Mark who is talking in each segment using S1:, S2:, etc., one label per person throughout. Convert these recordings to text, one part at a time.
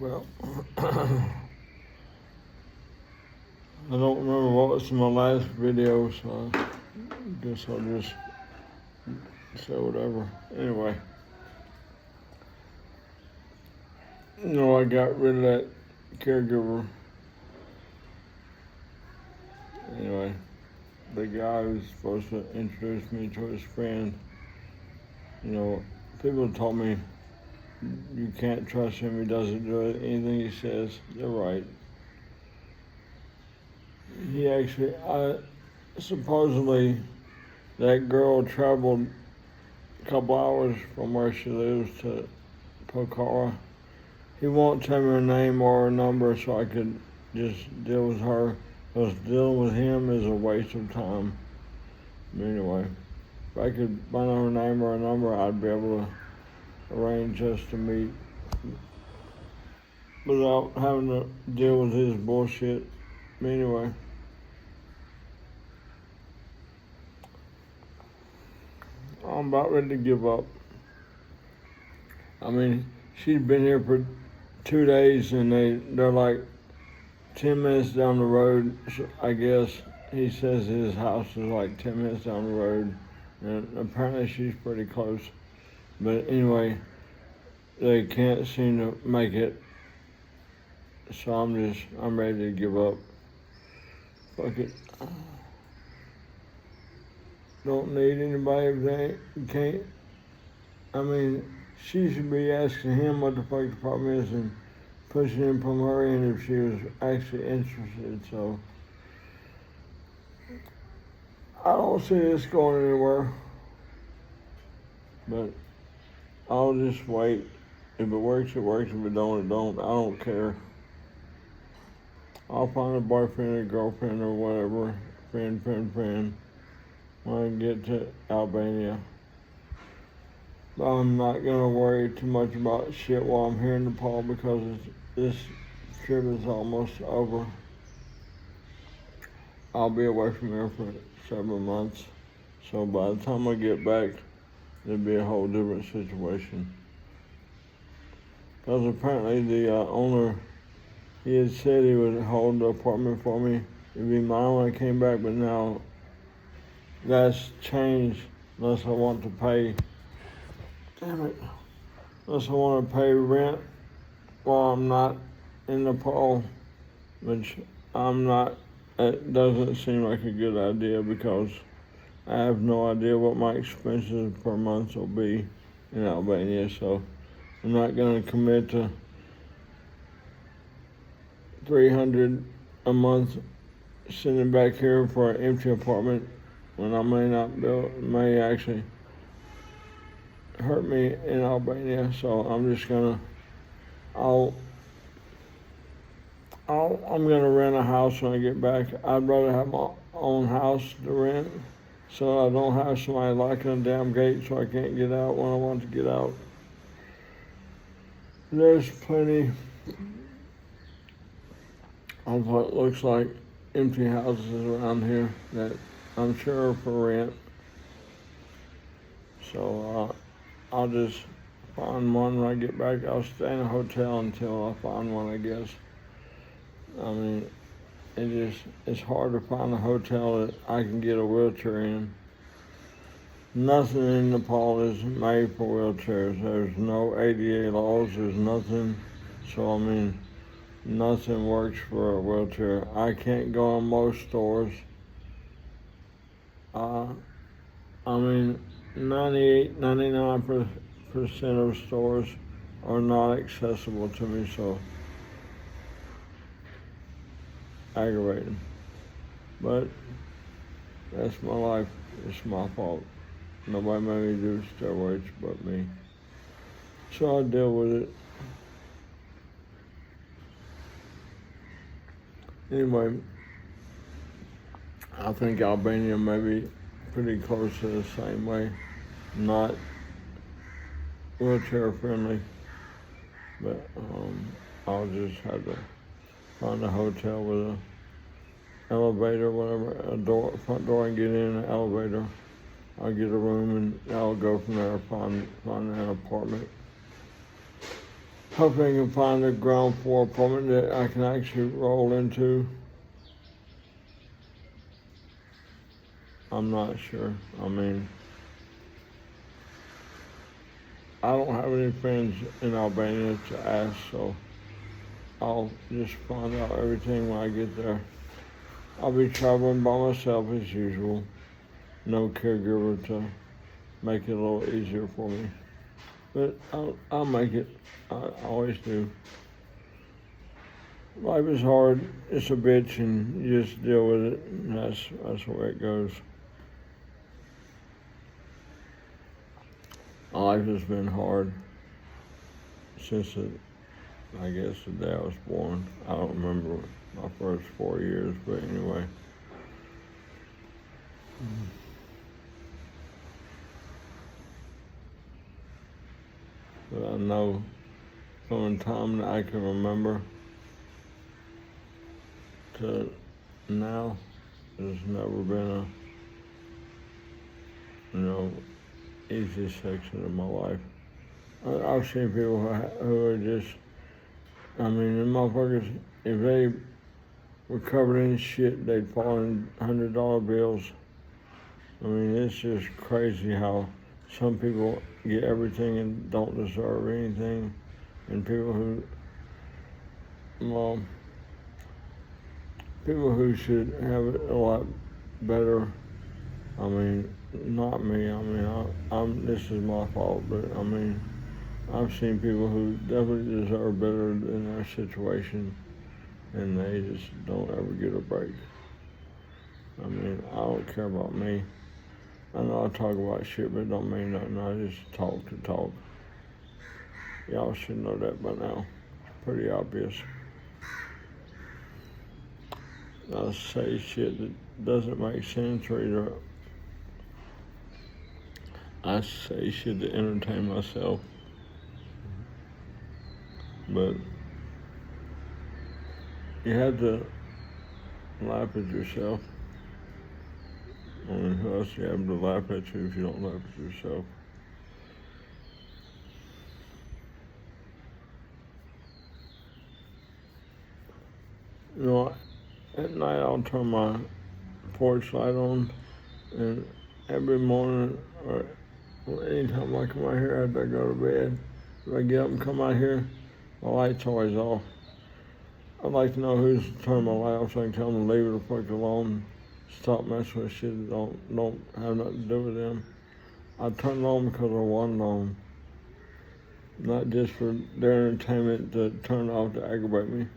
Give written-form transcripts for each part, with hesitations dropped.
S1: Well, I don't remember what was in my last video, so I guess I'll just say whatever. Anyway, I got rid of that caregiver. Anyway, the guy who was supposed to introduce me to his friend, people told me you can't trust him, he doesn't do anything he says. They're right. He actually, supposedly, that girl traveled a couple hours from where she lives to Pokhara. He won't tell me her name or her number so I could just deal with her, because dealing with him is a waste of time. Anyway, if I could find out her name or her number, I'd be able to arrange us to meet without having to deal with his bullshit. Anyway, I'm about ready to give up. I mean, she's been here for 2 days and they're like 10 minutes down the road. I guess he says his house is like 10 minutes down the road, and apparently she's pretty close. But anyway, they can't seem to make it, so I'm ready to give up. Fuck it. Don't need anybody if they can't. I mean, she should be asking him what the fuck the problem is and pushing him from her end if she was actually interested. So I don't see this going anywhere. But I'll just wait. If it works, it works. If it don't, it don't. I don't care. I'll find a boyfriend or girlfriend or whatever, friend, when I get to Albania. But I'm not gonna worry too much about shit while I'm here in Nepal, because this trip is almost over. I'll be away from here for several months. So by the time I get back, it'll be a whole different situation. Because apparently the owner, he had said he would hold the apartment for me. It'd be mine when I came back, but now that's changed unless I want to pay. Damn it. Unless I want to pay rent while I'm not in Nepal, which I'm not. It doesn't seem like a good idea, because I have no idea what my expenses per month will be in Albania, so I'm not going to commit to $300 a month sitting back here for an empty apartment when I may actually hurt me in Albania. So I'm just gonna, I'm gonna rent a house when I get back. I'd rather have my own house to rent, so I don't have somebody locking a damn gate so I can't get out when I want to get out. There's plenty of what looks like empty houses around here that I'm sure are for rent. So I'll just find one when I get back. I'll stay in a hotel until I find one, I guess. I mean, it's hard to find a hotel that I can get a wheelchair in. Nothing in Nepal is made for wheelchairs. There's no ADA laws, there's nothing. So I mean, nothing works for a wheelchair. I can't go in most stores. I mean, 99% of stores are not accessible to me, so aggravating. But that's my life. It's my fault. Nobody made me do steroids but me. So I deal with it. Anyway, I think Albania may be pretty close to the same way. Not wheelchair friendly, but I'll just have to find a hotel with an elevator, whatever, front door and get in an elevator. I'll get a room and I'll go from there, find an apartment. hoping I can find a ground floor apartment that I can actually roll into. I'm not sure. I mean, I don't have any friends in Albania to ask, so I'll just find out everything when I get there. I'll be traveling by myself as usual. No caregiver to make it a little easier for me. But I'll make it. I always do. Life is hard. It's a bitch, and you just deal with it. And that's the way it goes. Life has been hard since I guess the day I was born. I don't remember my first 4 years, but anyway. But I know from the time that I can remember to now, there's never been a, easy section of my life. I've seen people who are just, the motherfuckers, if they were covered in shit, they'd fall in $100 bills. It's just crazy how some people get everything and don't deserve anything, and people who should have it a lot better. Not me. This is my fault, but I've seen people who definitely deserve better in their situation, and they just don't ever get a break. I don't care about me. I know I talk about shit, but it don't mean nothing. I just talk to talk. Y'all should know that by now. It's pretty obvious. I say shit that doesn't make sense, or either I say shit to entertain myself. But you have to laugh at yourself. Who else you have to laugh at you if you don't laugh at yourself? At night I'll turn my porch light on, and every morning or anytime I come out here after I go to bed, if I get up and come out here, my light's always off. I'd like to know who's turning my light off so I can tell them to leave it the fuck alone. Stop messing with shit that don't have nothing to do with them. I turn it on because I want it on. Not just for their entertainment to turn it off to aggravate me.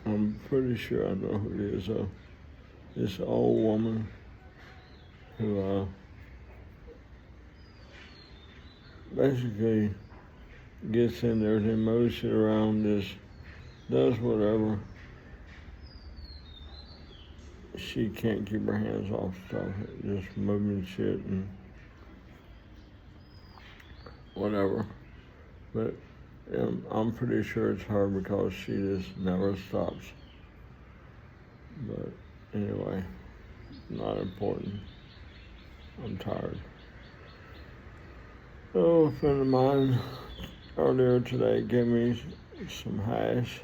S1: I'm pretty sure I know who it is though. This old woman who basically gets in there and moves shit around, just does whatever. She can't keep her hands off stuff, just moving shit and whatever. But I'm pretty sure it's her because she just never stops. But anyway, not important. I'm tired. A friend of mine earlier today gave me some hash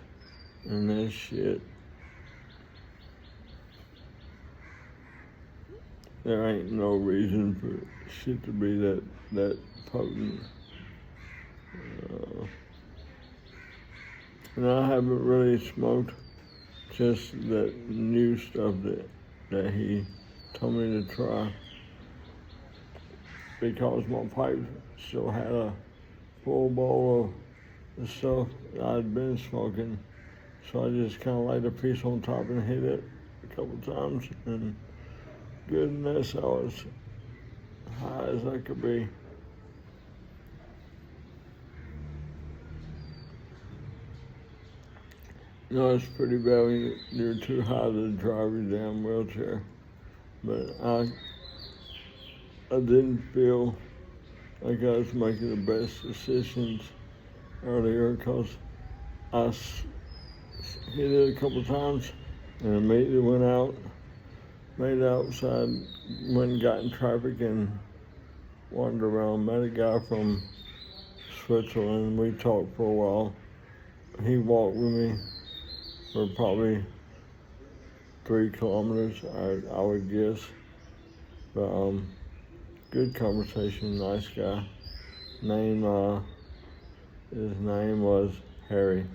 S1: and this shit. There ain't no reason for shit to be that potent. And I haven't really smoked just that new stuff that he told me to try, because my pipe still had a full bowl of the stuff that I'd been smoking. So I just kind of laid a piece on top and hit it a couple times, and goodness, I was high as I could be. It's pretty bad when you're too high to drive your damn wheelchair. But I didn't feel like I was making the best decisions earlier, because I hit it a couple times and immediately went out, made it outside, went and got in traffic and wandered around, met a guy from Switzerland. We talked for a while. He walked with me for probably 3 kilometers, I would guess. But good conversation, nice guy. His name was Harry.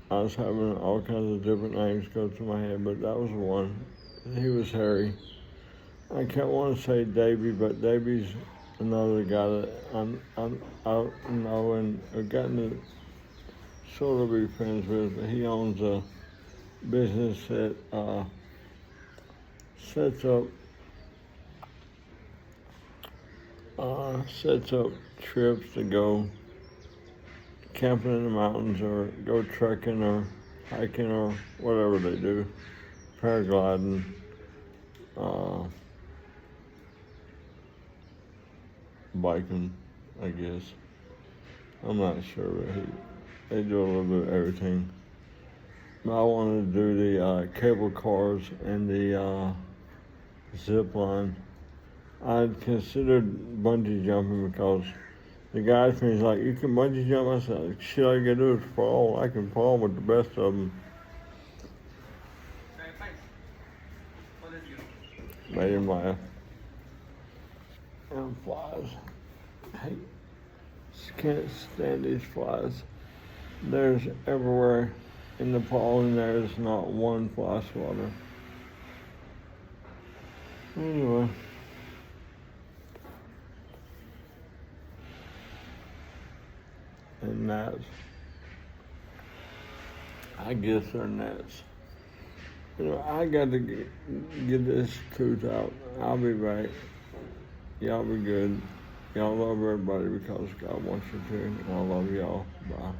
S1: I was having all kinds of different names go through my head, but that was one. He was Harry. I can't want to say Davey, but Davey's another guy that I know and I've gotten to sort of be friends with. He owns a business that sets up trips to go camping in the mountains or go trekking or hiking or whatever they do, paragliding, biking, I guess. I'm not sure, but they do a little bit of everything. But I wanted to do the cable cars and the zip line. I'd considered bungee jumping because the guy asked me, he's like, you can bungee jump? I said, shit, all you gotta do is fall. I can fall with the best of them. Made him laugh. And flies. I can't stand these flies. There's everywhere in Nepal and there's not one fly swatter. Anyway. And gnats. I guess they're gnats. I got to get this tooth out. I'll be back. Y'all be good. Y'all love everybody because God wants you to. And I love y'all. Bye.